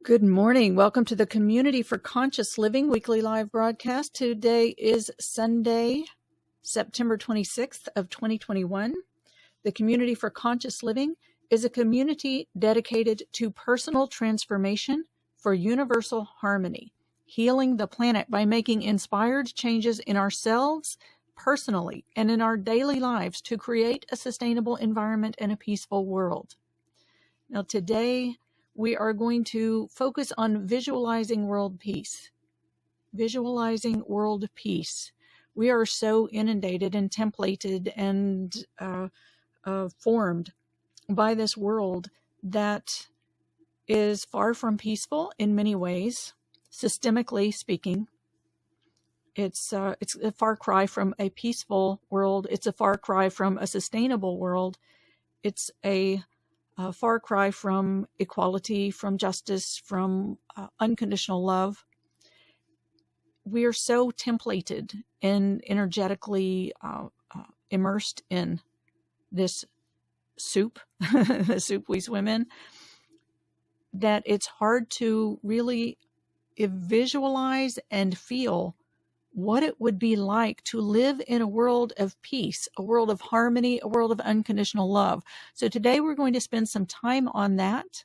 Good morning. Welcome to the Community for Conscious Living weekly live broadcast. Today is Sunday, September 26th of 2021. The Community for Conscious Living is a community dedicated to personal transformation for universal harmony, healing the planet by making inspired changes in ourselves personally and in our daily lives to create a sustainable environment and a peaceful world. Now today, we are going to focus on visualizing world peace. Visualizing world peace. We are so inundated and templated and formed by this world that is far from peaceful in many ways, systemically speaking. It's a far cry from a peaceful world. It's a far cry from a sustainable world. It's a far cry from equality, from justice, from unconditional love. We are so templated and energetically immersed in this soup, the soup we swim in, that it's hard to really visualize and feel what it would be like to live in a world of peace, a world of harmony, a world of unconditional love. So today we're going to spend some time on that,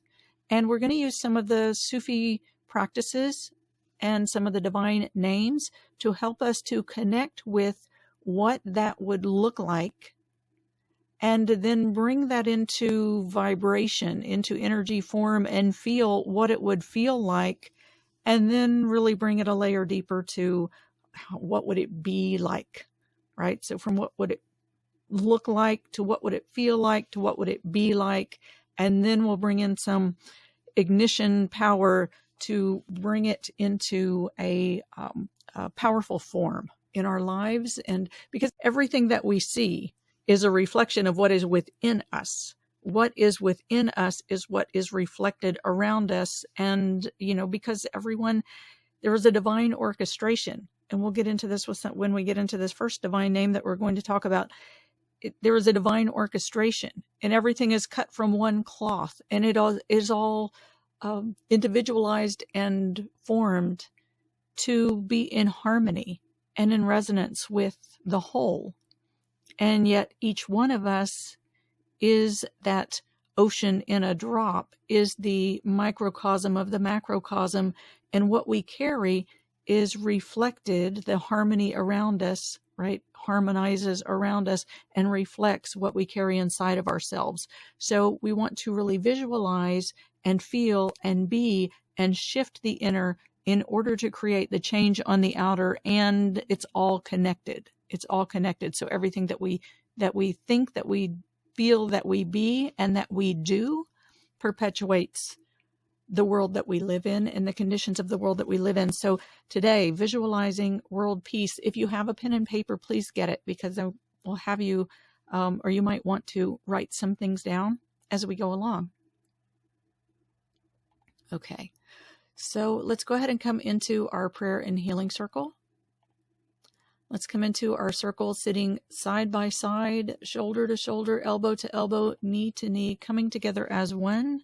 and we're going to use some of the Sufi practices and some of the divine names to help us to connect with what that would look like, and then bring that into vibration, into energy form, and feel what it would feel like, and then really bring it a layer deeper to what would it be like, right? So from what would it look like to what would it feel like to what would it be like, and then we'll bring in some ignition power to bring it into a powerful form in our lives. And because everything that we see is a reflection of what is within us. What is within us is what is reflected around us. And, because there is a divine orchestration. And we'll get into this when we get into this first divine name that we're going to talk about. There is a divine orchestration, and everything is cut from one cloth, and it is all individualized and formed to be in harmony and in resonance with the whole. And yet each one of us is that ocean in a drop, is the microcosm of the macrocosm, and what we carry is reflected, the harmony around us, right, harmonizes around us and reflects what we carry inside of ourselves. So we want to really visualize and feel and be and shift the inner in order to create the change on the outer, and it's all connected. It's all connected. So everything that we think, that we feel, that we be, and that we do perpetuates the world that we live in and the conditions of the world that we live in. So today, visualizing world peace. If you have a pen and paper, please get it, because I will have you, or you might want to write some things down as we go along. Okay, so let's go ahead and come into our prayer and healing circle. Let's come into our circle sitting side by side, shoulder to shoulder, elbow to elbow, knee to knee, coming together as one.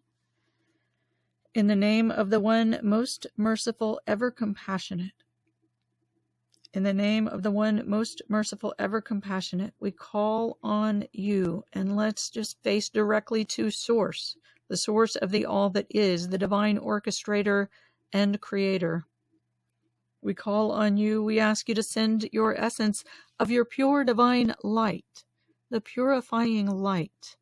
In the name of the one most merciful, ever compassionate. In the name of the one most merciful, ever compassionate, we call on you, and let's just face directly to Source, the source of the all that is, the divine orchestrator and creator. We call on you. We ask you to send your essence of your pure divine light, the purifying light,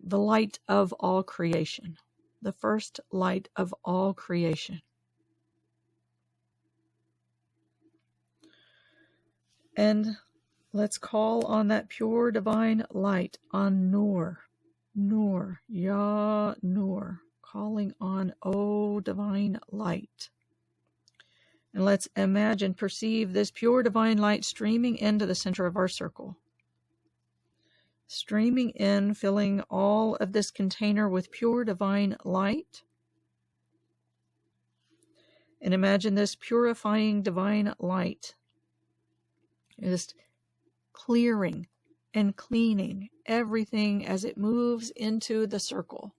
the light of all creation, the first light of all creation. And let's call on that pure divine light, on Noor, Ya Noor, calling on, O divine light. And let's imagine, perceive this pure divine light streaming into the center of our circle. Streaming in, filling all of this container with pure divine light. And imagine this purifying divine light just clearing and cleaning everything as it moves into the circle.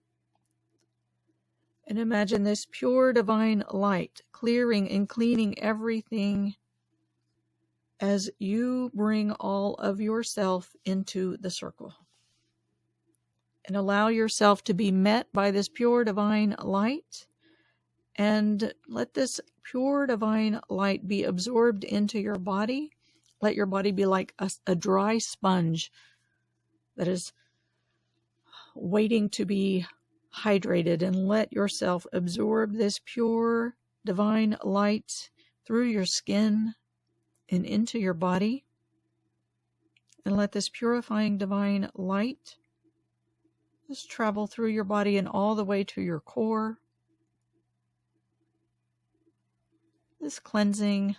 And imagine this pure divine light clearing and cleaning everything as you bring all of yourself into the circle. And allow yourself to be met by this pure divine light. And let this pure divine light be absorbed into your body. Let your body be like a dry sponge that is waiting to be hydrated, and let yourself absorb this pure divine light through your skin and into your body. And let this purifying divine light just travel through your body and all the way to your core. This cleansing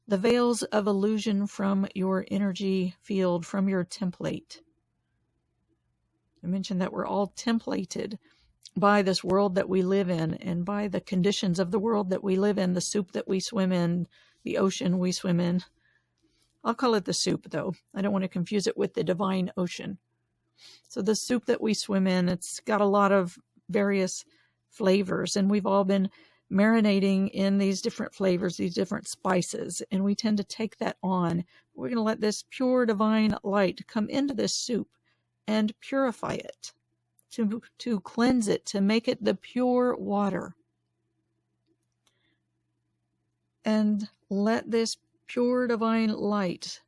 the veils of illusion from your energy field, from your template. I mentioned that we're all templated by this world that we live in and by the conditions of the world that we live in, the soup that we swim in, the ocean we swim in. I'll call it the soup, though. I don't want to confuse it with the divine ocean. So the soup that we swim in, it's got a lot of various flavors, and we've all been marinating in these different flavors, these different spices, and we tend to take that on. We're going to let this pure divine light come into this soup and purify it, to cleanse it, to make it the pure water. And let this pure divine light,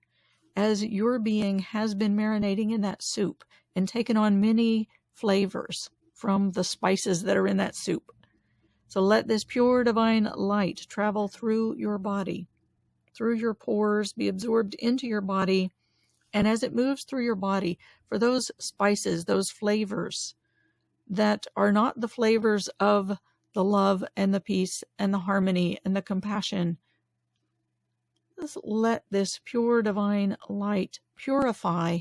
as your being has been marinating in that soup and taken on many flavors from the spices that are in that soup. So let this pure divine light travel through your body, through your pores, be absorbed into your body. And as it moves through your body, for those spices, those flavors that are not the flavors of the love and the peace and the harmony and the compassion, just let this pure divine light purify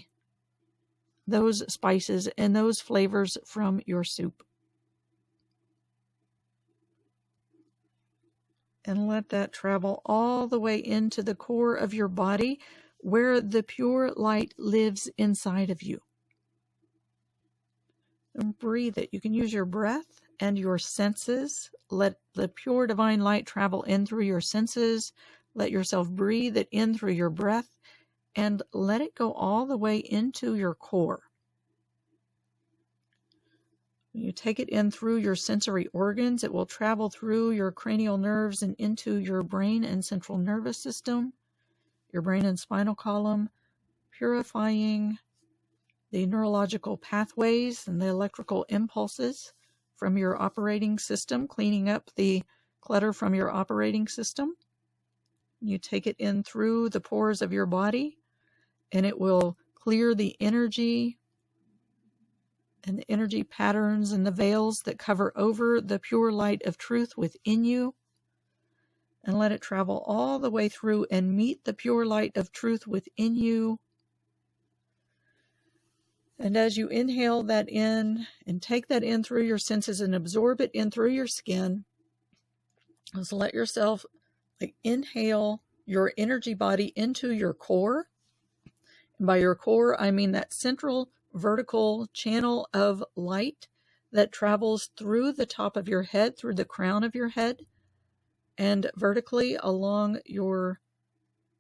those spices and those flavors from your soup. And let that travel all the way into the core of your body, where the pure light lives inside of you. And breathe it. You can use your breath and your senses. Let the pure divine light travel in through your senses. Let yourself breathe it in through your breath, and let it go all the way into your core. When you take it in through your sensory organs, it will travel through your cranial nerves and into your brain and central nervous system, your brain and spinal column, purifying the neurological pathways and the electrical impulses from your operating system, cleaning up the clutter from your operating system. You take it in through the pores of your body, and it will clear the energy and the energy patterns and the veils that cover over the pure light of truth within you, and let it travel all the way through and meet the pure light of truth within you. And as you inhale that in and take that in through your senses and absorb it in through your skin, just let yourself inhale your energy body into your core. And by your core, I mean that central vertical channel of light that travels through the top of your head, through the crown of your head, and vertically along your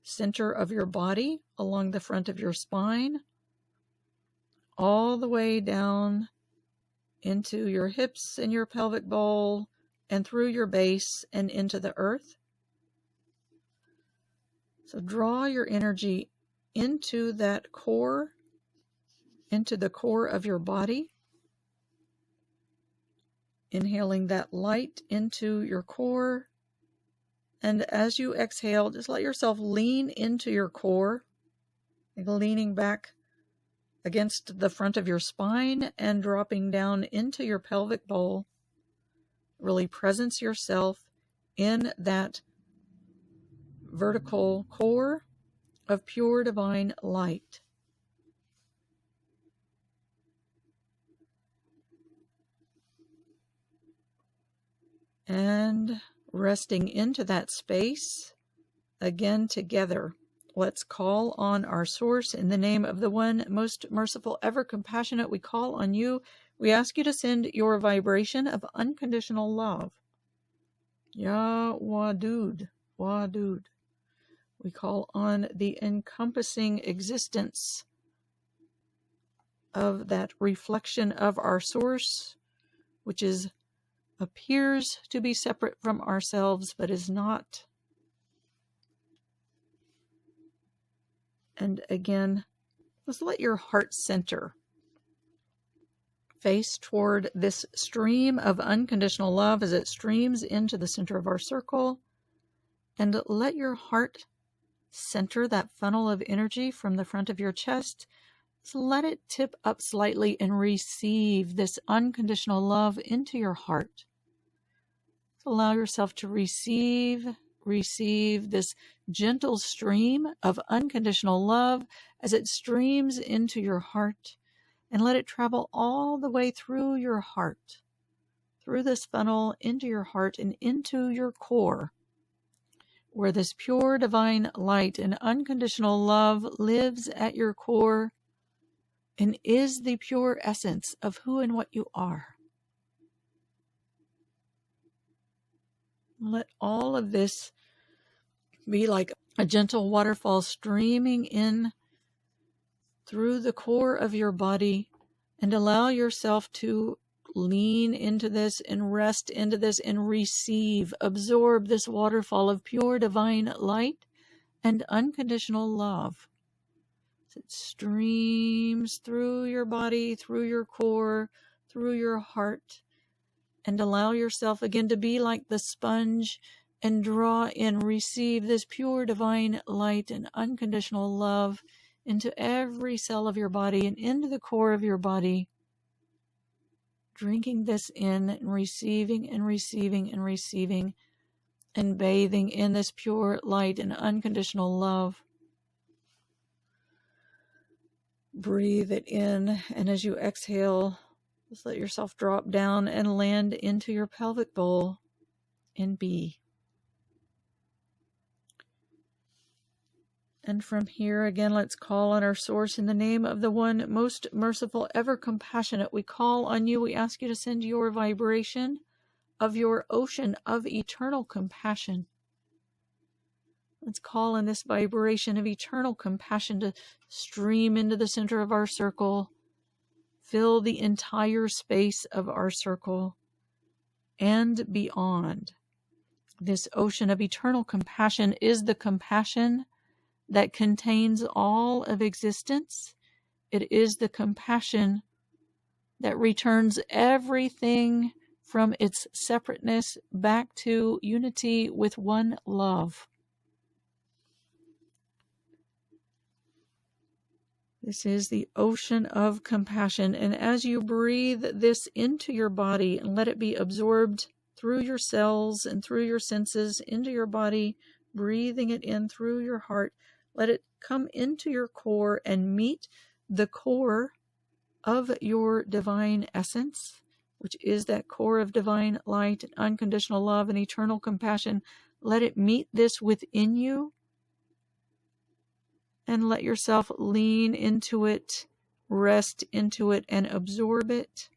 center of your body, along the front of your spine, all the way down into your hips and your pelvic bowl, and through your base and into the earth. So draw your energy into that core, into the core of your body, inhaling that light into your core. And as you exhale, just let yourself lean into your core, leaning back against the front of your spine and dropping down into your pelvic bowl. Really presence yourself in that vertical core of pure divine light. And resting into that space, again together, let's call on our source in the name of the one most merciful, ever compassionate. We call on you. We ask you to send your vibration of unconditional love. Ya Wadud, Wadud. We call on the encompassing existence of that reflection of our source, which appears to be separate from ourselves, but is not. And again, let's let your heart center face toward this stream of unconditional love as it streams into the center of our circle. And let your heart center that funnel of energy from the front of your chest. So let it tip up slightly and receive this unconditional love into your heart. So allow yourself to receive this gentle stream of unconditional love as it streams into your heart, and let it travel all the way through your heart, through this funnel into your heart and into your core, where this pure divine light and unconditional love lives at your core and is the pure essence of who and what you are. Let all of this be like a gentle waterfall streaming in through the core of your body, and allow yourself to lean into this and rest into this and receive, absorb this waterfall of pure divine light and unconditional love. It streams through your body, through your core, through your heart, and allow yourself again to be like the sponge and draw in, receive this pure divine light and unconditional love into every cell of your body and into the core of your body, drinking this in and receiving and receiving and receiving and bathing in this pure light and unconditional love. Breathe it in, and as you exhale, just let yourself drop down and land into your pelvic bowl in B. And from here, again, let's call on our source in the name of the one most merciful, ever compassionate. We call on you. We ask you to send your vibration of your ocean of eternal compassion. Let's call on this vibration of eternal compassion to stream into the center of our circle, fill the entire space of our circle and beyond. This ocean of eternal compassion is the compassion that contains all of existence. It is the compassion that returns everything from its separateness back to unity with one love. This is the ocean of compassion, and as you breathe this into your body and let it be absorbed through your cells and through your senses into your body, breathing it in through your heart, let it come into your core and meet the core of your divine essence, which is that core of divine light and unconditional love and eternal compassion. Let it meet this within you, and let yourself lean into it, rest into it, and absorb it,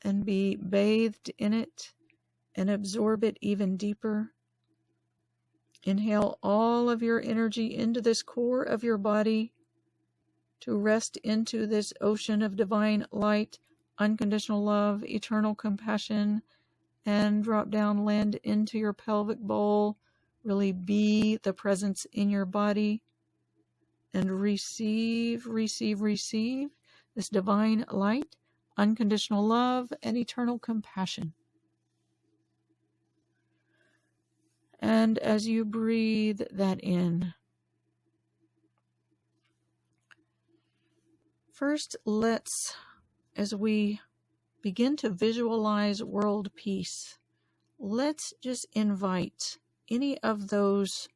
and be bathed in it, and absorb it even deeper. Inhale all of your energy into this core of your body to rest into this ocean of divine light, unconditional love, eternal compassion, and drop down, land into your pelvic bowl. Really be the presence in your body and receive this divine light, unconditional love, and eternal compassion. And as you breathe that in, first let's, as we begin to visualize world peace, let's just invite any of those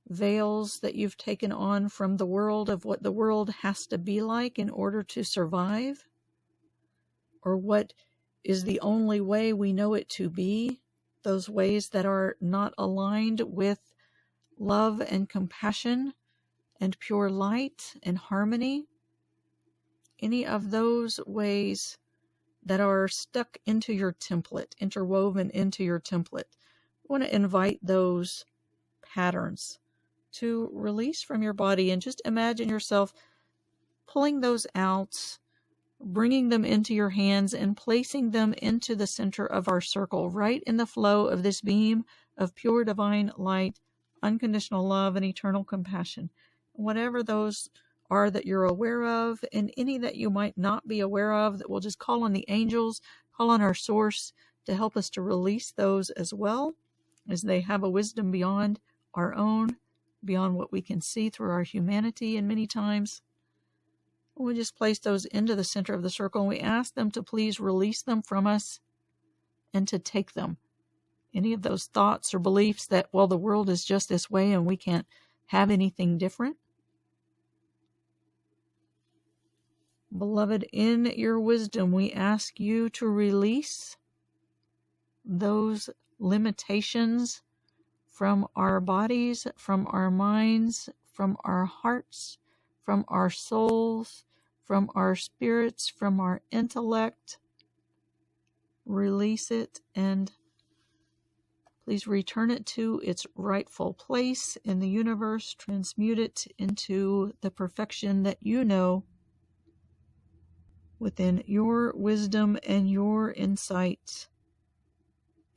veils that you've taken on from the world of what the world has to be like in order to survive, or what is the only way we know it to be, those ways that are not aligned with love and compassion, and pure light and harmony. Any of those ways that are stuck into your template, interwoven into your template. You want to invite those patterns to release from your body, and just imagine yourself pulling those out, bringing them into your hands and placing them into the center of our circle, right in the flow of this beam of pure divine light, unconditional love, and eternal compassion. Whatever those are that you're aware of, and any that you might not be aware of, that we'll just call on the angels, call on our source to help us to release those as well, as they have a wisdom beyond our own, beyond what we can see through our humanity. And many times we just place those into the center of the circle, and we ask them to please release them from us and to take them. Any of those thoughts or beliefs that, well, the world is just this way and we can't have anything different. Beloved, in your wisdom, we ask you to release those limitations from our bodies, from our minds, from our hearts, from our souls, from our spirits, from our intellect. Release it and please return it to its rightful place in the universe. Transmute it into the perfection that you know within your wisdom and your insight,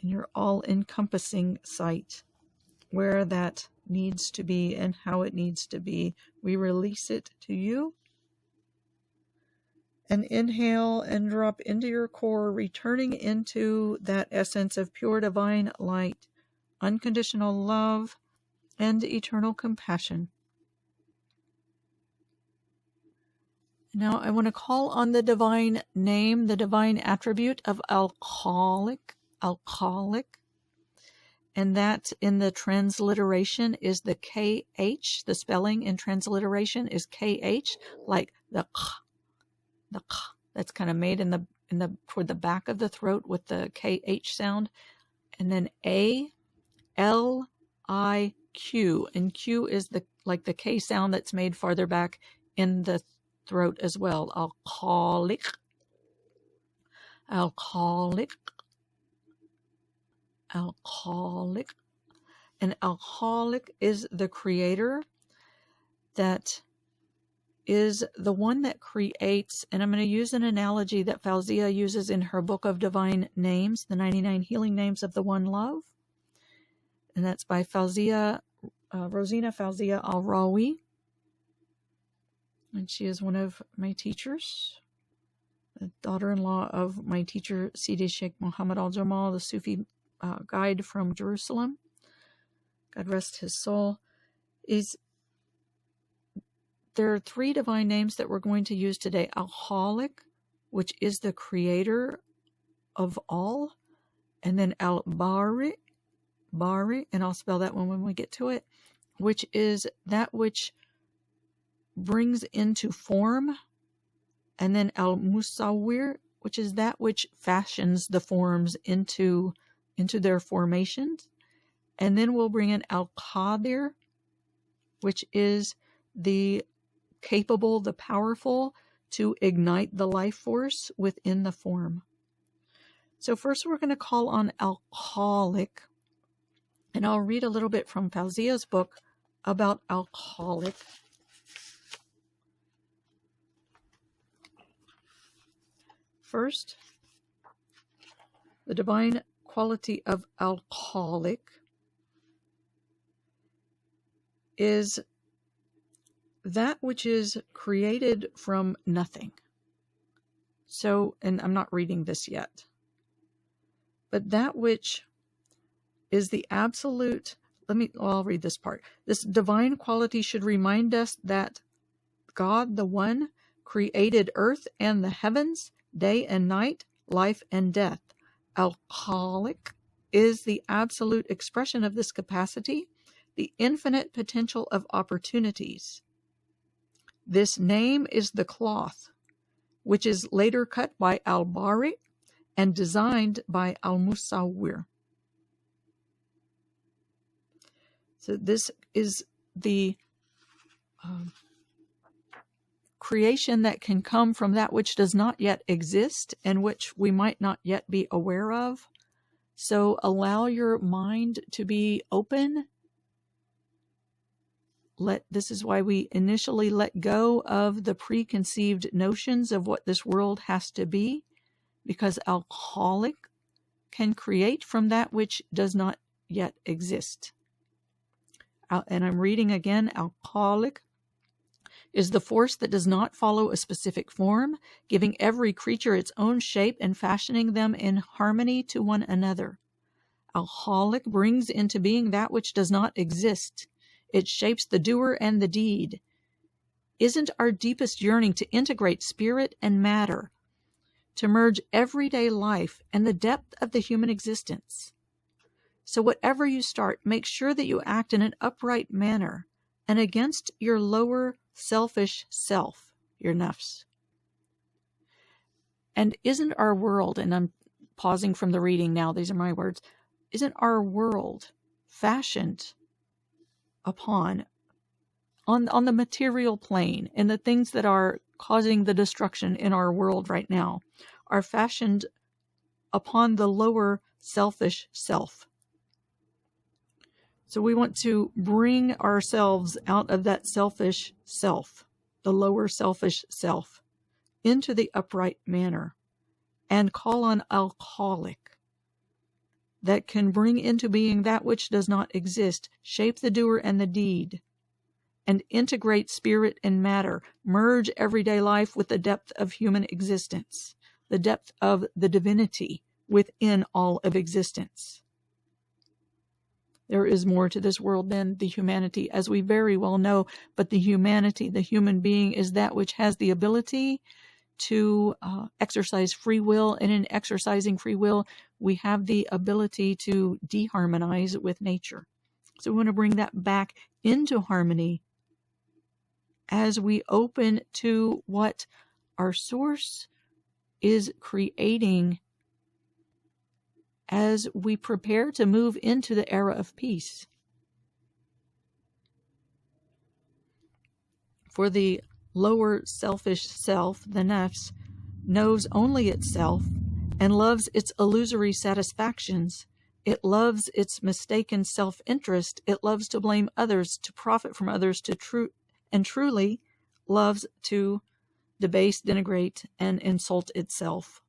and your all-encompassing sight, where that needs to be and how it needs to be. We release it to you. And inhale and drop into your core, returning into that essence of pure divine light, unconditional love, and eternal compassion. Now I want to call on the divine name, the divine attribute of alcoholic, and that in the transliteration is the KH. The spelling in transliteration is KH, like the k, that's kind of made in the toward the back of the throat with the KH sound, and then ALIQ, and Q is the K sound that's made farther back in the throat as well. Alcoholic. And alcoholic is the creator, that is the one that creates. And I'm going to use an analogy that Fauzia uses in her book of divine names, the 99 healing names of the one love. And that's by Rosina Fauzia al-Rawi. And she is one of my teachers, the daughter-in-law of my teacher, Sidi Sheikh Muhammad al-Jamal, the Sufi guide from Jersualem. God rest his soul. There are 3 divine names that we're going to use today. Alcoholic, which is the creator of all. And then Bari, and I'll spell that one when we get to it, which is that which brings into form. And then al-Musawwir, which is that which fashions the forms into their formations. And then we'll bring in al-Qadir, which is the capable, the powerful, to ignite the life force within the form. So first we're going to call on alcoholic, and I'll read a little bit from Fauzia's book about alcoholic. First, the divine quality of alcoholic is that which is created from nothing. So, and I'm not reading this yet, but that which is the absolute, I'll read this part. This divine quality should remind us that God, the One, created earth and the heavens, day and night, life and death. Alcoholic is the absolute expression of this capacity, the infinite potential of opportunities. This name is the cloth, which is later cut by al-Bari and designed by al-Musawwir. So this is the creation that can come from that which does not yet exist and which we might not yet be aware of. So allow your mind to be open. This is why we initially let go of the preconceived notions of what this world has to be, because alcoholic can create from that which does not yet exist. And I'm reading again, alcoholic is the force that does not follow a specific form, giving every creature its own shape and fashioning them in harmony to one another. Alcoholic brings into being that which does not exist. It shapes the doer and the deed. Isn't our deepest yearning to integrate spirit and matter, to merge everyday life and the depth of the human existence? So whatever you start, make sure that you act in an upright manner and against your lower selfish self, your nafs. And isn't our world, and I'm pausing from the reading now, these are my words, isn't our world fashioned upon, on the material plane, and the things that are causing the destruction in our world right now are fashioned upon the lower selfish self? So we want to bring ourselves out of that selfish self, the lower selfish self, into the upright manner, and call on alcoholic that can bring into being that which does not exist, shape the doer and the deed, and integrate spirit and matter, merge everyday life with the depth of human existence, the depth of the divinity within all of existence. There is more to this world than the humanity, as we very well know, but the humanity, the human being, is that which has the ability to exercise free will, and in exercising free will, we have the ability to deharmonize with nature. So we want to bring that back into harmony as we open to what our source is creating as we prepare to move into the era of peace. For the lower selfish self, the nafs, knows only itself and loves its illusory satisfactions. It loves its mistaken self-interest. It loves to blame others, to profit from others, and truly loves to debase, denigrate, and insult itself.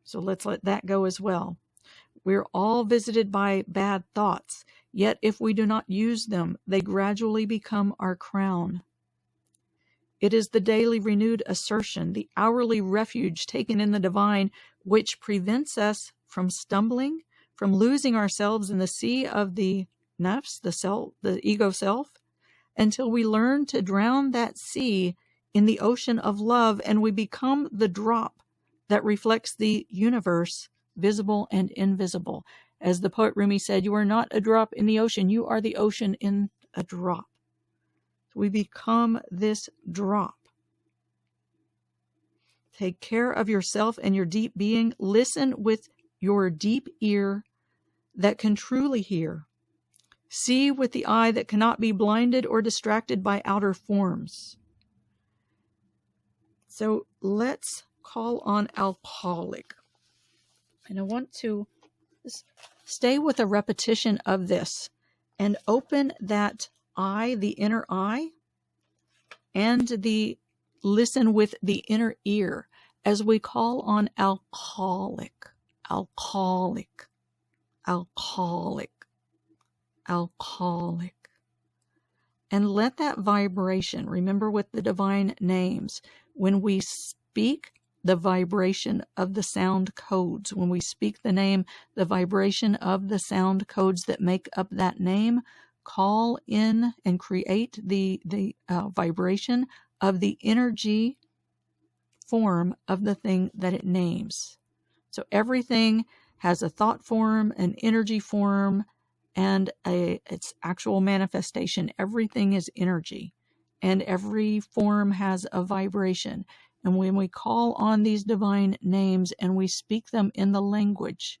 So let's let that go as well. We're all visited by bad thoughts, yet if we do not use them, they gradually become our crown. It is the daily renewed assertion, the hourly refuge taken in the divine, which prevents us from stumbling, from losing ourselves in the sea of the nafs, the self, the ego self, until we learn to drown that sea in the ocean of love, and we become the drop that reflects the universe, visible and invisible. As the poet Rumi said, you are not a drop in the ocean, you are the ocean in a drop. So we become this drop. Take care of yourself and your deep being. Listen with your deep ear that can truly hear. See with the eye that cannot be blinded or distracted by outer forms. So let's call on alcoholic. And I want to stay with a repetition of this and open that eye, the inner eye, and listen with the inner ear as we call on alcoholic, alcoholic, alcoholic, alcoholic. And let that vibration, remember with the divine names, when we speak the vibration of the sound codes, when we speak the name, the vibration of the sound codes that make up that name, call in and create the vibration of the energy form of the thing that it names. So everything has a thought form, an energy form, and its actual manifestation. Everything is energy, and every form has a vibration. And when we call on these divine names and we speak them in the language,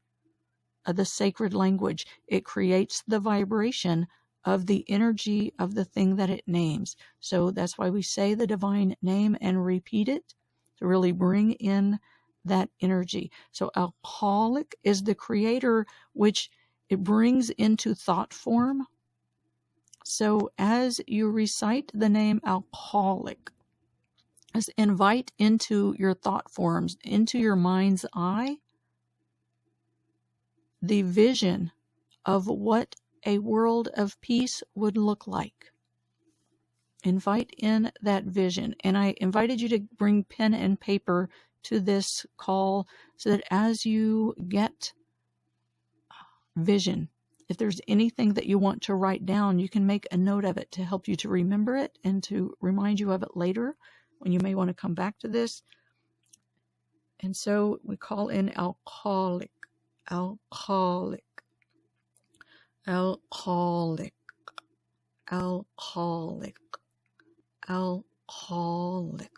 the sacred language, it creates the vibration of the energy of the thing that it names. So that's why we say the divine name and repeat it to really bring in that energy. So alcoholic is the creator, which it brings into thought form. So as you recite the name alcoholic, as invite into your thought forms, into your mind's eye, the vision of what a world of peace would look like. Invite in that vision. And I invited you to bring pen and paper to this call so that as you get vision, if there's anything that you want to write down, you can make a note of it to help you to remember it and to remind you of it later when you may want to come back to this. And so we call in alcoholic, alcoholic, alcoholic, alcoholic, alcoholic,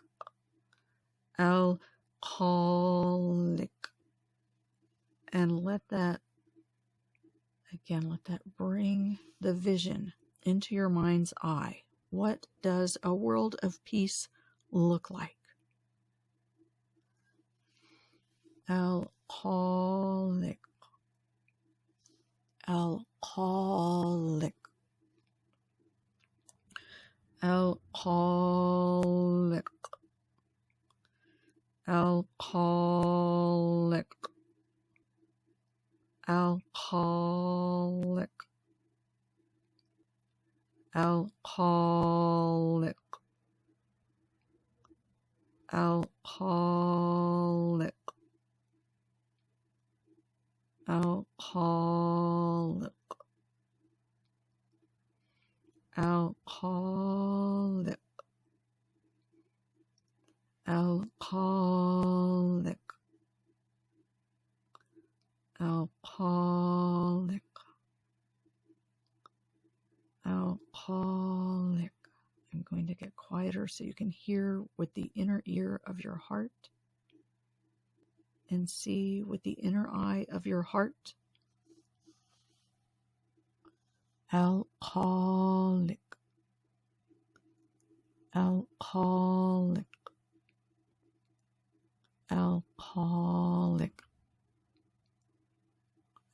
alcoholic. And let that bring the vision into your mind's eye. What does a world of peace look like? Alcoholic, alcoholic, alcoholic, alcoholic, alcoholic, alcoholic, alcoholic, alcoholic, alcoholic, alcoholic, alcoholic, alcoholic. I'm going to get quieter so you can hear with the inner ear of your heart and see with the inner eye of your heart. Alcoholic, alcoholic, alcoholic,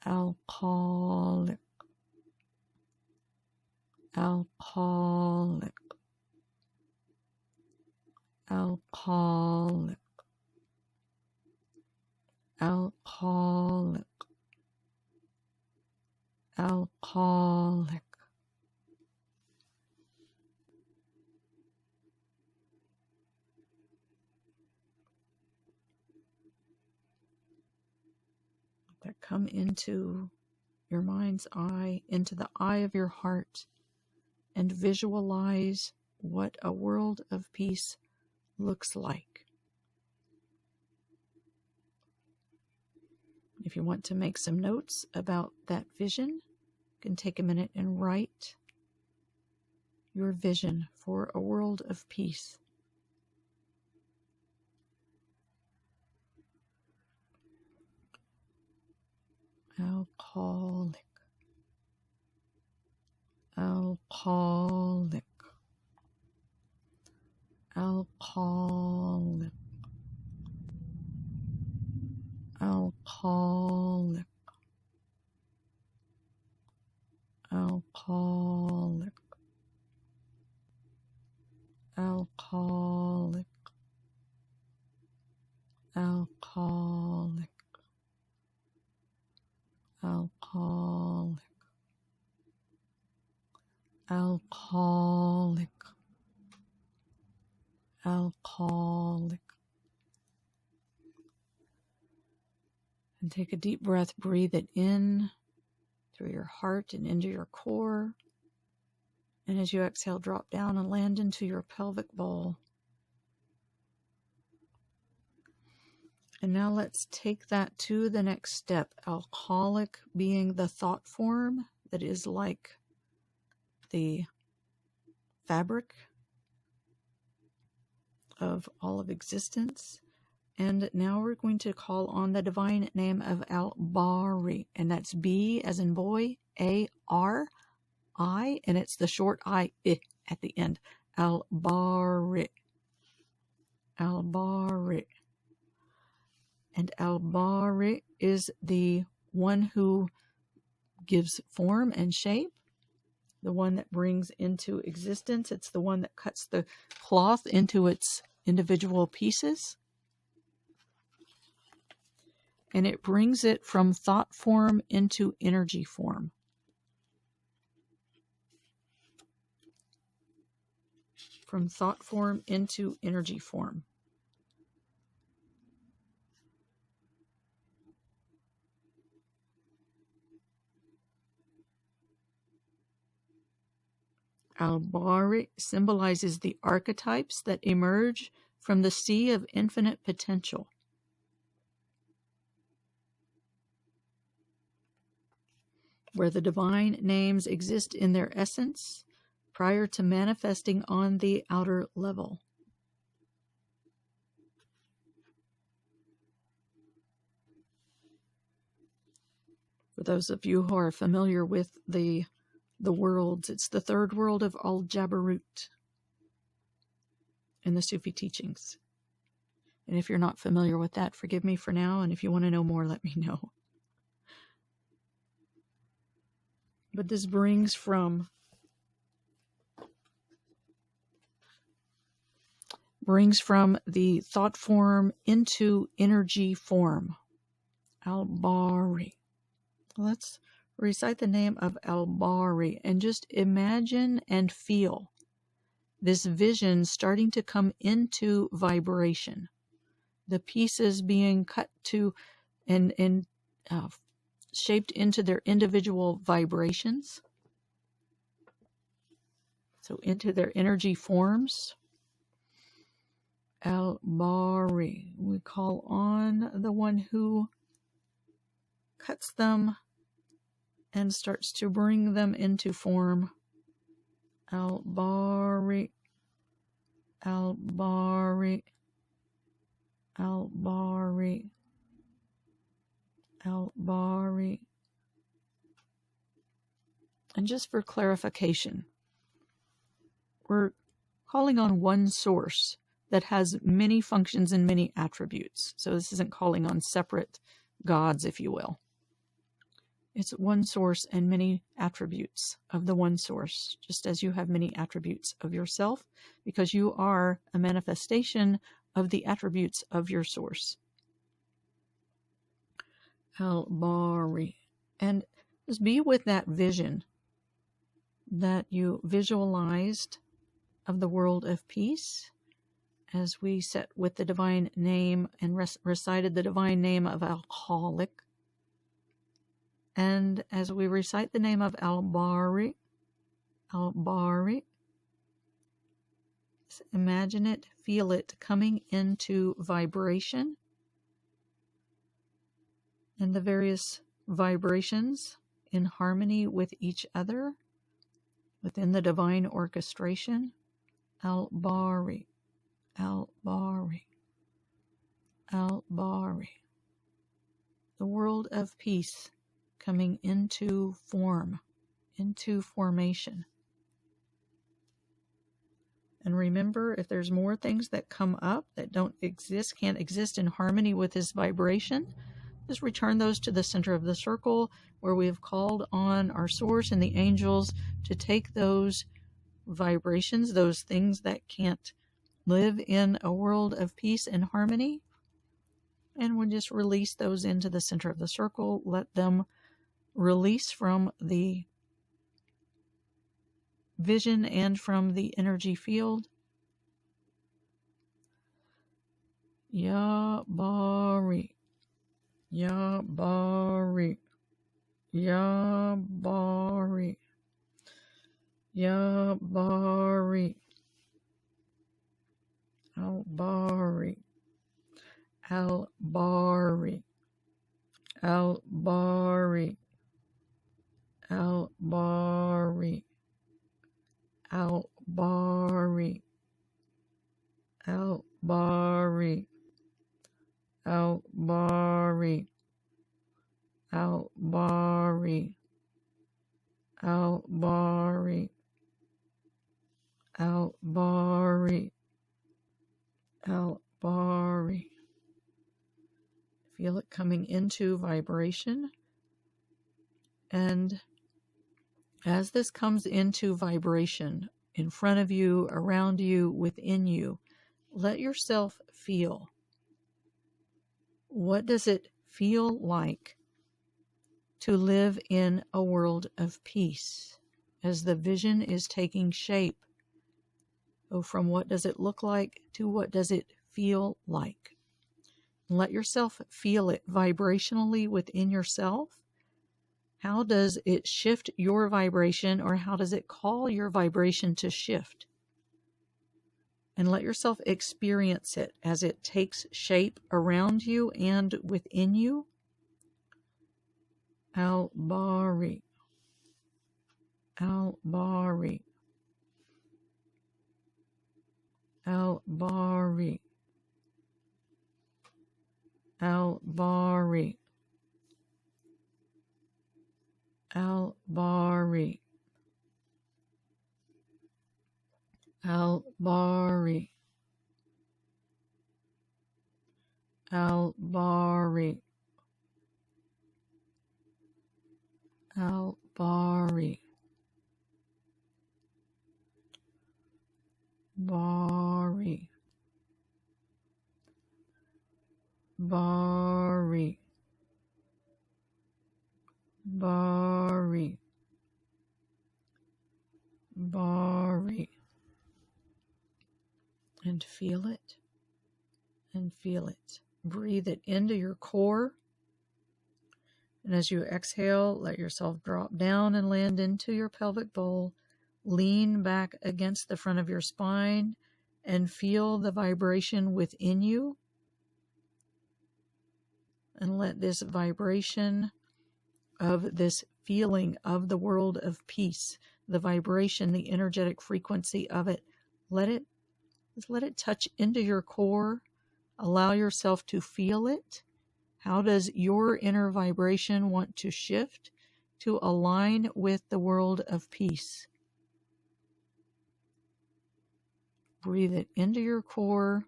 alcoholic, alcoholic, alcoholic, alcoholic, alcoholic. That come into your mind's eye, into the eye of your heart, and visualize what a world of peace looks like. If you want to make some notes about that vision, you can take a minute and write your vision for a world of peace. Alcoholic, alcoholic, alcoholic, alcoholic, alcoholic, alcoholic, alcoholic, alcoholic, alcoholic, alcoholic. And take a deep breath, breathe it in through your heart and into your core. And as you exhale, drop down and land into your pelvic bowl. And now let's take that to the next step. Alcoholic being the thought form that is like the fabric of all of existence. And now we're going to call on the divine name of Bari, and that's B as in boy, A-R, I, and it's the short I at the end. Al-Bari. Al-Bari. And Al-Bari is the one who gives form and shape, the one that brings into existence. It's the one that cuts the cloth into its individual pieces. And it brings it from thought form into energy form. From thought form into energy form. Al-Bari symbolizes the archetypes that emerge from the sea of infinite potential. Where the divine names exist in their essence prior to manifesting on the outer level. For those of you who are familiar with the worlds, it's the third world of Al-Jabarut in the Sufi teachings. And if you're not familiar with that, forgive me for now, and if you want to know more, let me know. But this brings from the thought form into energy form. Al-Bari. Let's recite the name of Al-Bari and just imagine and feel this vision starting to come into vibration. The pieces being cut to and shaped into their individual vibrations. So into their energy forms. Al-Bari. We call on the one who cuts them and starts to bring them into form. Al-Bari. Al-Bari. Al-Bari. Al-Bari. And just for clarification, we're calling on one source that has many functions and many attributes. So this isn't calling on separate gods, if you will. It's one source and many attributes of the one source, just as you have many attributes of yourself, because you are a manifestation of the attributes of your source. Al-Bari. And just be with that vision that you visualized of the world of peace as we set with the divine name and recited the divine name of Al-Khaliq. And as we recite the name of Al-Bari, Al-Bari, imagine it, feel it coming into vibration, and the various vibrations in harmony with each other within the divine orchestration. Al-Bari, Al-Bari, Al-Bari. The world of peace coming into form, into formation. And remember, if there's more things that come up that don't exist, can't exist in harmony with this vibration, just return those to the center of the circle where we have called on our source and the angels to take those vibrations, those things that can't live in a world of peace and harmony, and we'll just release those into the center of the circle. Let them release from the vision and from the energy field. Ya Bari, Ya Bari, Ya Bari, Ya Bari, Al-Bari, Al-Bari, Al-Bari, Al-Bari, Al-Bari, Al-Bari, Al-Bari, Al-Bari, Al-Bari, Al-Bari, Al-Bari. Feel it coming into vibration. And as this comes into vibration, in front of you, around you, within you, let yourself feel. What does it feel like to live in a world of peace as the vision is taking shape? Go from what does it look like to what does it feel like? Let yourself feel it vibrationally within yourself. How does it shift your vibration, or how does it call your vibration to shift? And let yourself experience it as it takes shape around you and within you. Al-Bari, Al-Bari, Al-Bari, Al-Bari, Al-Bari, Al-Bari, Al-Bari, Al-Bari, Bari, Bari, Bari, Bari. And feel it, and feel it. Breathe it into your core. And as you exhale, let yourself drop down and land into your pelvic bowl. Lean back against the front of your spine and feel the vibration within you. And let this vibration of this feeling of the world of peace, the vibration, the energetic frequency of it, let it touch into your core. Allow yourself to feel it. How does your inner vibration want to shift to align with the world of peace? Breathe it into your core.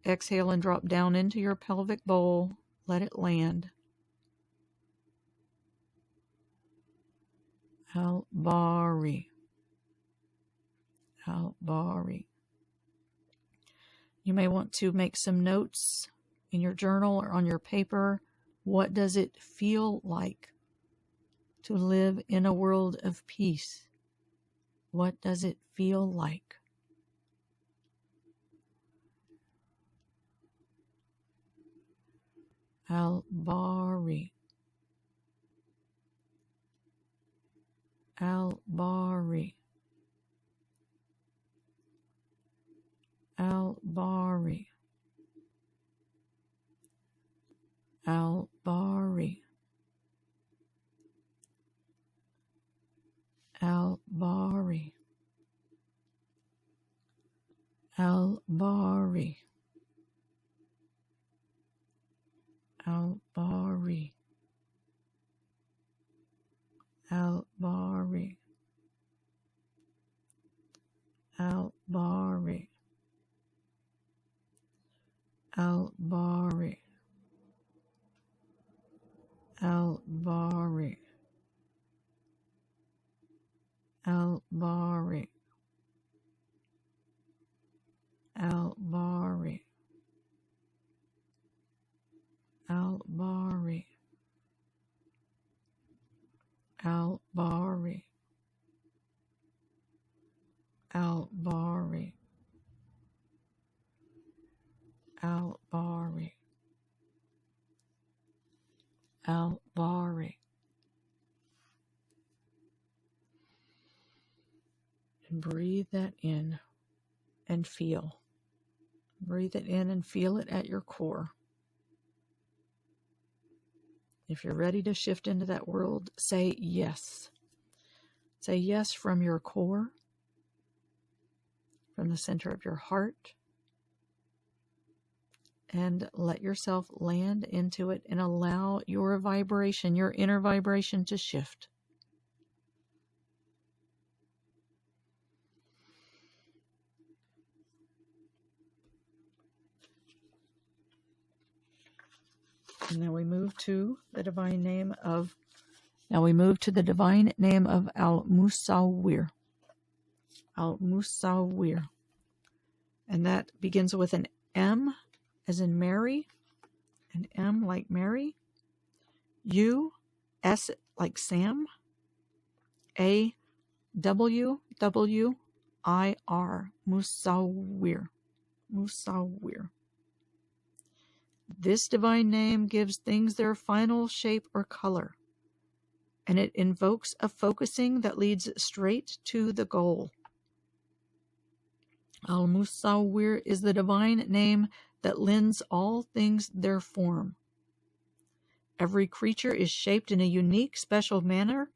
Exhale and drop down into your pelvic bowl. Let it land. Al-Bari, Al-Bari. You may want to make some notes in your journal or on your paper. What does it feel like to live in a world of peace? What does it feel like? Al-Bari, Al-Bari, Al-Bari, Al-Bari, Al-Bari, Al-Bari, Al-Bari, Al-Bari, Al-Bari, Al-Bari, Al-Bari, Al-Bari, Al-Bari, Al-Bari, Al-Bari, Al-Bari, Al-Bari, Al-Bari. And breathe that in and feel. Breathe it in and feel it at your core. If you're ready to shift into that world, say yes. Say yes from your core, from the center of your heart. and let yourself land into it and allow your vibration, your inner vibration, to shift. And now we move to the divine name of Al-Musawwir. Al-Musawwir. And that begins with an M as in Mary, an M like Mary, U, S like Sam, A, W, W, I, R, Musawwir. Musawwir. This divine name gives things their final shape or color, and it invokes a focusing that leads straight to the goal. Al-Musawwir is the divine name that lends all things their form. Every creature is shaped in a unique, special manner,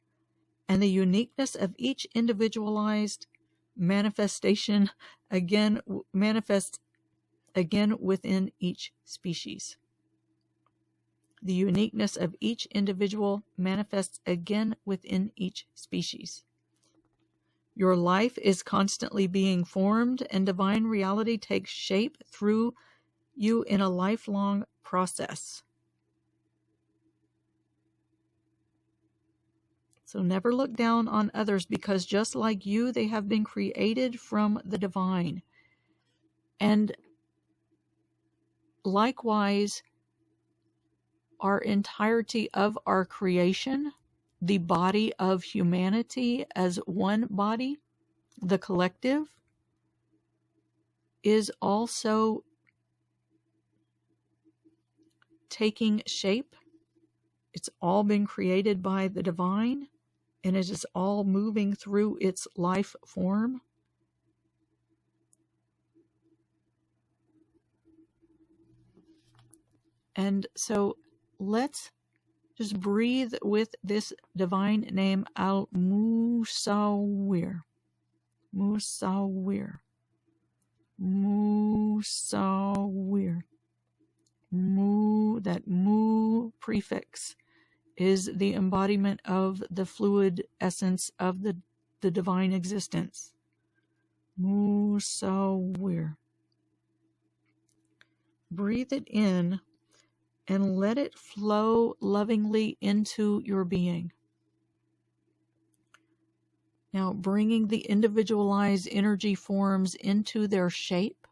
and the uniqueness of each individualized manifestation manifests again within each species. The uniqueness of each individual manifests again within each species. Your life is constantly being formed, and divine reality takes shape through you in a lifelong process. So never look down on others, because just like you, they have been created from the divine. And likewise, our entirety of our creation, the body of humanity as one body, the collective, is also taking shape. It's all been created by the divine, and it is all moving through its life form. And so let's just breathe with this divine name, Al-Musawwir. Musawwir. Musawwir. That mu prefix is the embodiment of the fluid essence of the divine existence. Musawwir. Breathe it in and let it flow lovingly into your being. Now, bringing the individualized energy forms into their shape,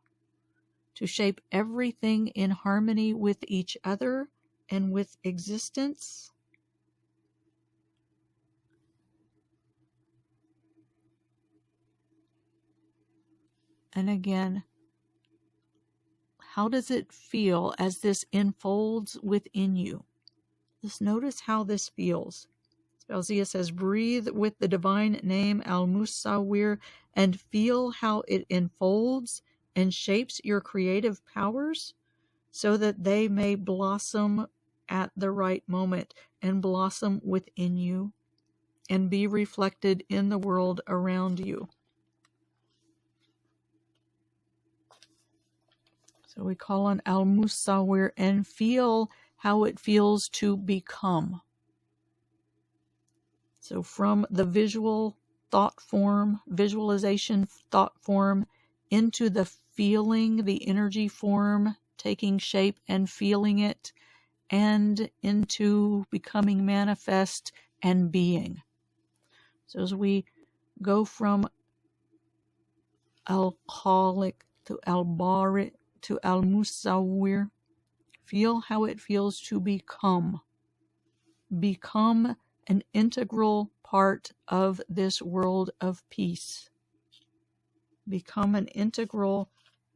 to shape everything in harmony with each other and with existence. And again, how does it feel as this unfolds within you? Just notice how this feels. Spelzia says, breathe with the divine name Al-Musawwir and feel how it unfolds and shapes your creative powers so that they may blossom at the right moment and blossom within you and be reflected in the world around you. So we call on Al-Musawwir and feel how it feels to become. So from the visual thought form, visualization thought form, into the feeling, the energy form, taking shape and feeling it, and into becoming manifest and being. So as we go from Al-Khaliq to Al-Bari to Al-Musawwir, feel how it feels to become. Become an integral part of this world of peace. Become an integral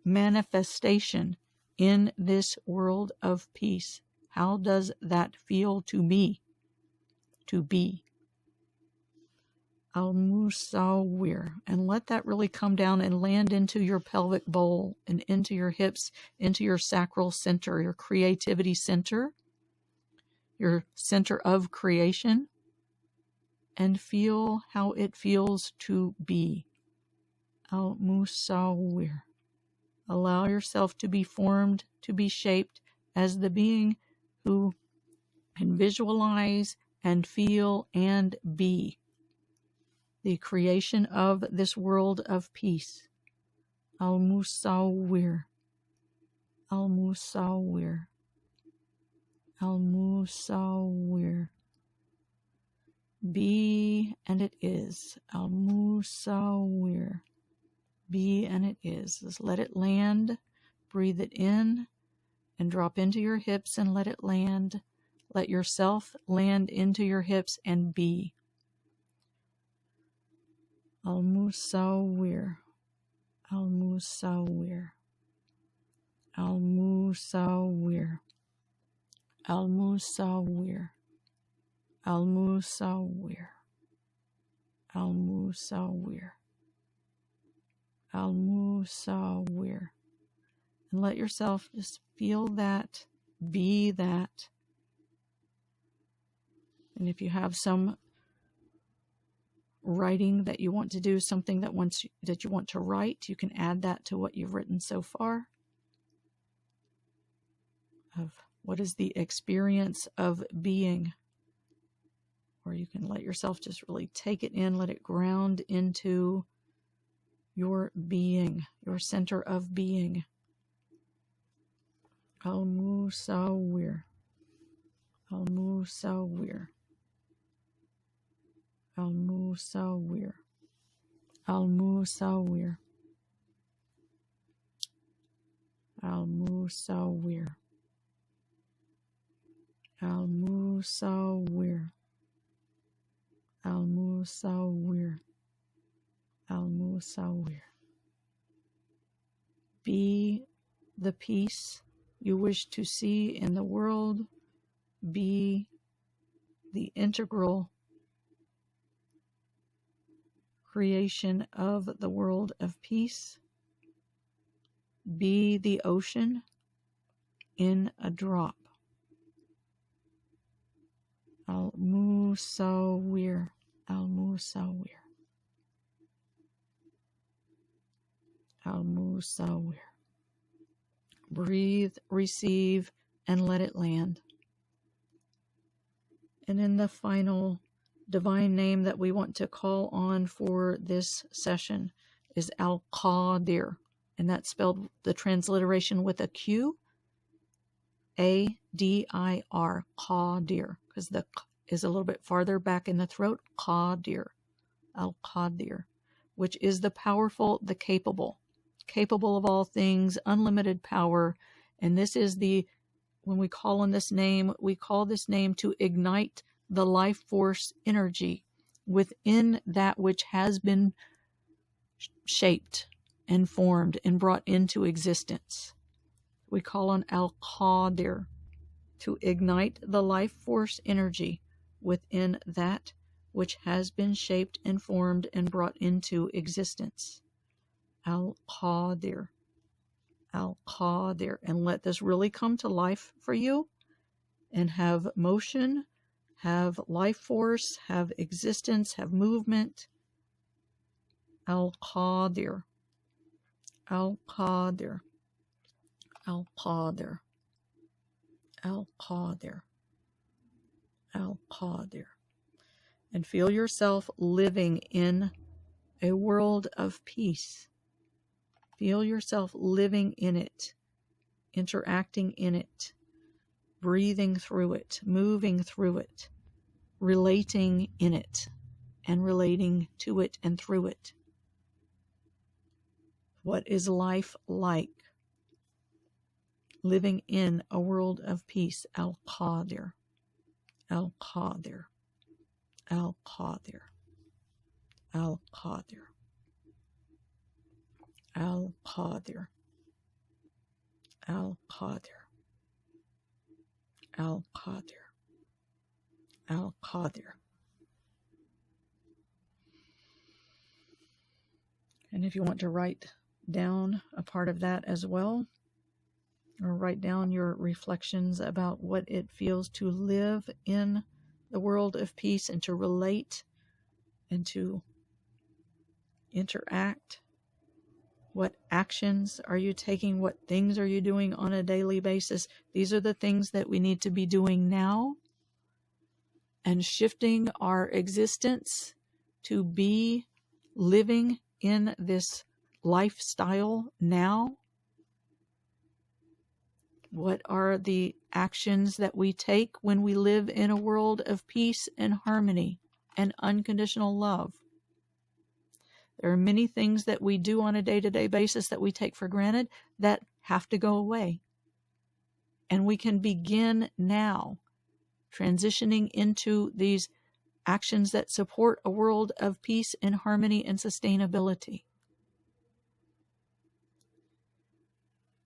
manifestation in this world of peace. How does that feel to be? To be. Al-Musawwir. And let that really come down and land into your pelvic bowl and into your hips, into your sacral center, your creativity center, your center of creation, and feel how it feels to be. Al-Musawwir. Allow yourself to be formed, to be shaped as the being who can visualize and feel and be the creation of this world of peace. Al-Musawwir, Al-Musawwir, Al-Musawwir. Be and it is. Al-Musawwir. Be and it is. Just let it land. Breathe it in and drop into your hips and let it land. Let yourself land into your hips and be. Al-Musawwir. Al-Musawwir. Al-Musawwir. Al-Musawwir. Al-Musawwir. Al-Musawwir. Al-Musawwir. And let yourself just feel that, be that. And if you have some writing that you want to do, something that you want to write, you can add that to what you've written so far. Of what is the experience of being? Or you can let yourself just really take it in, let it ground into your being, your center of being. Al-Musawwir. Al-Musawwir. Al-Musawwir. Al-Musawwir. Al-Musawwir. Al-Musawwir. Al-Musawwir. Al-Musawwir. Be the peace you wish to see in the world. Be the integral creation of the world of peace. Be the ocean in a drop. Al-Musawwir. Al-Musawwir. Al-Musawwir. Breathe, receive, and let it land. And in the final divine name that we want to call on for this session is Al-Qadir. And that's spelled the transliteration with a Q. A-D-I-R. Qadir. Because the Q is a little bit farther back in the throat. Qadir. Al-Qadir. Which is the powerful, the capable. Capable of all things, unlimited power. And this is when we call on this name, we call this name to ignite the life force energy within that which has been shaped and formed and brought into existence. We call on Al-Qadir to ignite the life force energy within that which has been shaped and formed and brought into existence. Al-Qadir. Al-Qadir. And let this really come to life for you and have motion, have life force, have existence, have movement. Al-Qadir. Al-Qadir. Al-Qadir. Al-Qadir. Al-Qadir. And feel yourself living in a world of peace. Feel yourself living in it, interacting in it, breathing through it, moving through it, relating in it, and relating to it and through it. What is life like? Living in a world of peace. Al-Qadir. Al-Qadir. Al-Qadir. Al-Qadir. Al-Qadir. Al-Qadir. Al-Qadir. Al-Qadir. And if you want to write down a part of that as well, or write down your reflections about what it feels to live in the world of peace and to relate and to interact What actions are you taking? What things are you doing on a daily basis? These are the things that we need to be doing now, and shifting our existence to be living in this lifestyle now. What are the actions that we take when we live in a world of peace and harmony and unconditional love? There are many things that we do on a day-to-day basis that we take for granted that have to go away. And we can begin now transitioning into these actions that support a world of peace and harmony and sustainability.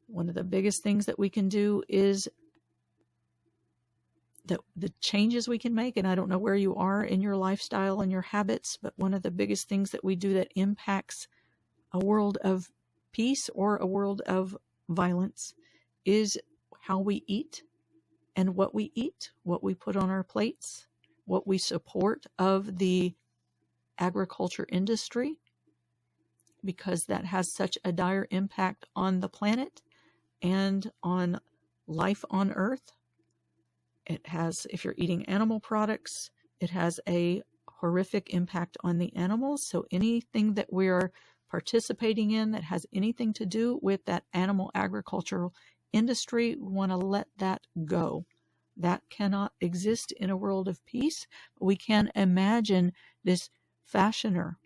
One of the biggest things that we can do is the changes we can make, and I don't know where you are in your lifestyle and your habits, but one of the biggest things that we do that impacts a world of peace or a world of violence is how we eat and what we eat, what we put on our plates, what we support of the agriculture industry, because that has such a dire impact on the planet and on life on Earth. It has, if you're eating animal products, it has a horrific impact on the animals. So anything that we're participating in that has anything to do with that animal agricultural industry, we want to let that go. That cannot exist in a world of peace. We can imagine this fashioner,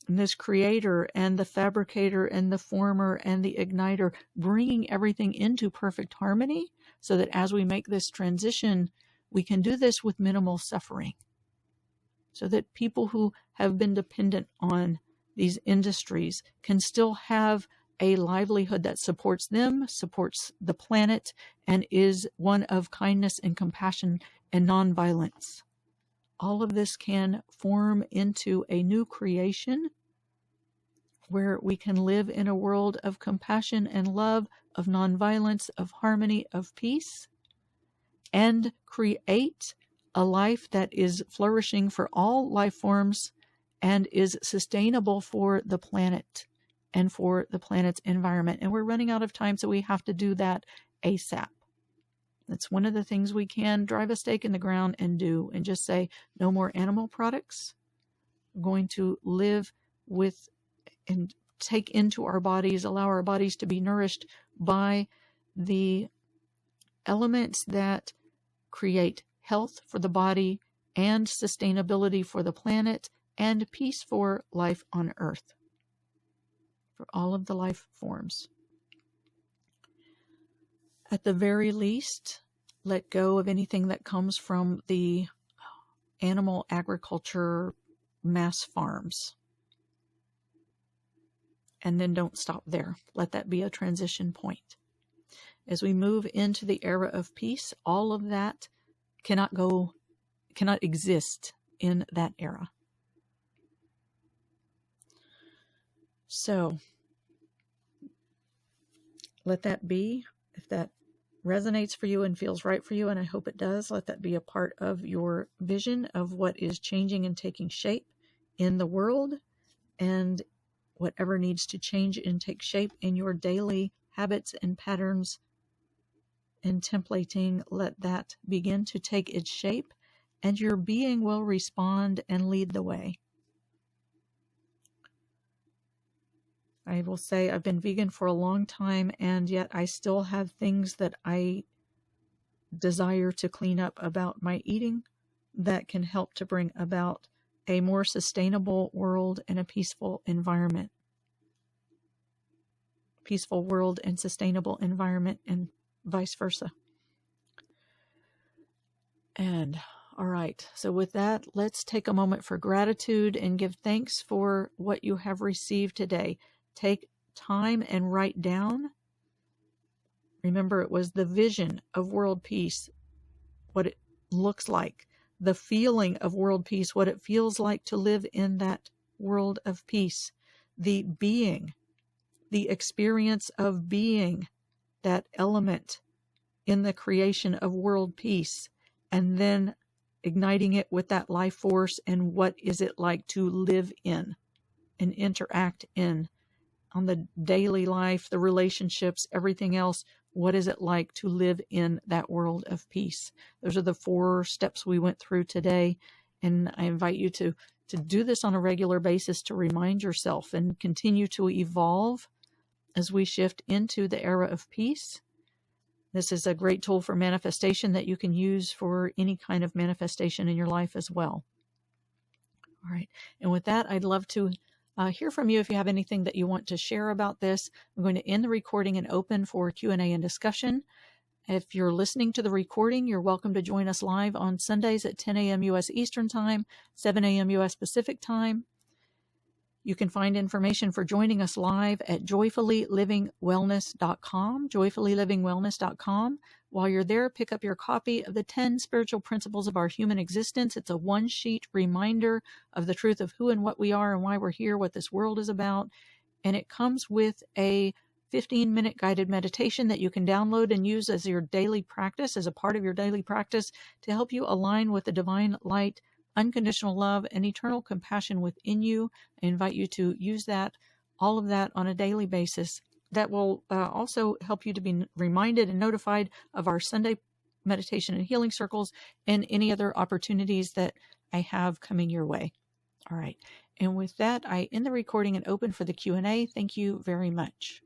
and this creator, and the fabricator, and the former, and the igniter, bringing everything into perfect harmony, so that as we make this transition, we can do this with minimal suffering. So that people who have been dependent on these industries can still have a livelihood that supports them, supports the planet, and is one of kindness and compassion and nonviolence. All of this can form into a new creation where we can live in a world of compassion and love, of nonviolence, of harmony, of peace, and create a life that is flourishing for all life forms and is sustainable for the planet and for the planet's environment. And we're running out of time, so we have to do that ASAP. That's one of the things we can drive a stake in the ground and do, and just say, no more animal products. We're going to live with and take into our bodies, allow our bodies to be nourished by the elements that create health for the body and sustainability for the planet and peace for life on Earth, for all of the life forms. At the very least, let go of anything that comes from the animal agriculture mass farms. And then don't stop there. Let that be a transition point. As we move into the era of peace, all of that cannot exist in that era. So, let that be. If that resonates for you and feels right for you, and I hope it does, let that be a part of your vision of what is changing and taking shape in the world, and whatever needs to change and take shape in your daily habits and patterns and templating, let that begin to take its shape, and your being will respond and lead the way. I will say I've been vegan for a long time, and yet I still have things that I desire to clean up about my eating that can help to bring about a more sustainable world and a peaceful environment. Peaceful world and sustainable environment, and vice versa. And all right, so with that, let's take a moment for gratitude and give thanks for what you have received today. Take time and write down. Remember, it was the vision of world peace, what it looks like, the feeling of world peace, what it feels like to live in that world of peace, the being, the experience of being that element in the creation of world peace, and then igniting it with that life force, and what is it like to live in and interact in on the daily life, the relationships, everything else. What is it like to live in that world of peace? Those are the 4 steps we went through today. And I invite you to do this on a regular basis, to remind yourself and continue to evolve as we shift into the era of peace. This is a great tool for manifestation that you can use for any kind of manifestation in your life as well. All right. And with that, I'd love to hear from you if you have anything that you want to share about this. I'm going to end the recording and open for Q&A and discussion. If you're listening to the recording, you're welcome to join us live on Sundays at 10 a.m. U.S. Eastern Time, 7 a.m. U.S. Pacific Time. You can find information for joining us live at joyfullylivingwellness.com, joyfullylivingwellness.com. While you're there, pick up your copy of the 10 Spiritual Principles of Our Human Existence. It's a 1-sheet reminder of the truth of who and what we are and why we're here, what this world is about. And it comes with a 15-minute guided meditation that you can download and use as your daily practice, as a part of your daily practice, to help you align with the divine light, unconditional love, and eternal compassion within you. I invite you to use that, all of that, on a daily basis. That will also help you to be reminded and notified of our Sunday meditation and healing circles and any other opportunities that I have coming your way. All right. And with that, I end the recording and open for the Q&A. Thank you very much.